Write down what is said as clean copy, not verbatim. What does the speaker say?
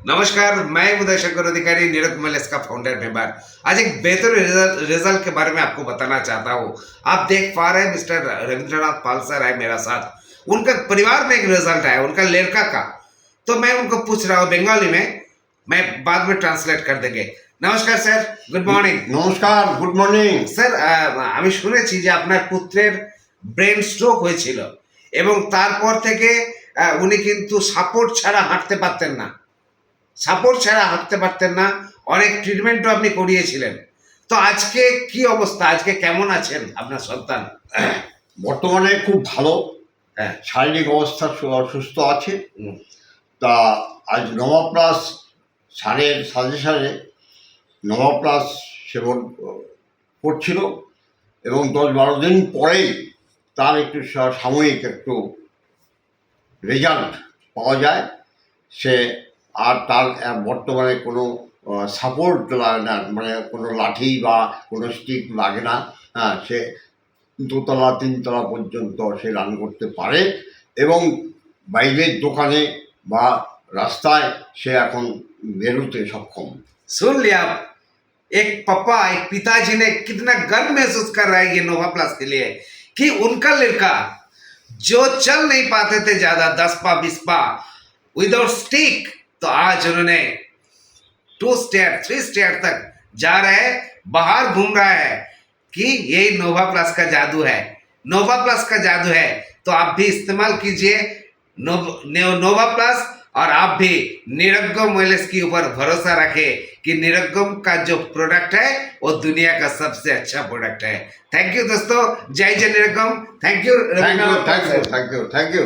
नमस्कार, मैं उदय शंकर अधिकारी नीरज कुमार का फाउंडर मेंबर। आज एक बेहतर रिजल्ट के बारे में आपको बताना चाहता हूँ। आप देख पा रहे हैं मिस्टर रविंद्रनाथ पाल सर है मेरा साथ। उनका परिवार में एक रिजल्ट है उनका लड़का का, तो मैं उनको पूछ रहा हूँ बंगाली में, मैं बाद में ट्रांसलेट कर देंगे। नमस्कार सर, गुड मॉर्निंग। নমস্কার, গুড মর্নিং স্যার, আমি শুনেছি যে আপনার পুত্রের ব্রেন স্ট্রোক হয়েছিল এবং তারপর থেকে উনি কিন্তু সাপোর্ট ছাড়া হাঁটতে পারতেন না, অনেক ট্রিটমেন্টও আপনি করিয়েছিলেন। তো আজকে কি অবস্থা, আজকে কেমন আছেন আপনার সন্তান? বর্তমানে খুব ভালো, হ্যাঁ, শারীরিক অবস্থা সুস্থ আছে। তা আজ নভা প্লাস স্যারের সাজেশনে নভা প্লাস সেবন করছিল এবং 10-12 দিন পরেই তার একটু সাময়িক একটু রেজাল্ট পাওয়া যায়। সে আর তার বর্তমানে কোনো সাপোর্ট লাগে না, মানে কোনো লাঠি বা কোনো স্টিক লাগে না। হ্যাঁ, সে 2-3 তলা পর্যন্ত সে রান করতে পারে এবং বাইরের দোকানে বা রাস্তায় সে এখন বেরোতে সক্ষম। सुन लिया आप, एक पापा एक पिताजी ने कितना गर्व महसूस कर रहा है ये नोवा प्लस के लिए कि उनका लड़का जो चल नहीं पाते थे ज्यादा 10 पा 20 पा विदाउट स्टिक, तो आज उन्होंने 2 स्टेयर 3 स्टेयर तक जा रहे हैं, बाहर घूम रहा है कि यही नोवा प्लस का जादू है, नोवा प्लस का जादू है। तो आप भी इस्तेमाल कीजिए नोवा प्लस, और आप भी निरगम वेलनेस के ऊपर भरोसा रखें कि निरगम का जो प्रोडक्ट है वो दुनिया का सबसे अच्छा प्रोडक्ट है। थैंक यू दोस्तों, जय जय निरगम। Thank you. Thank you.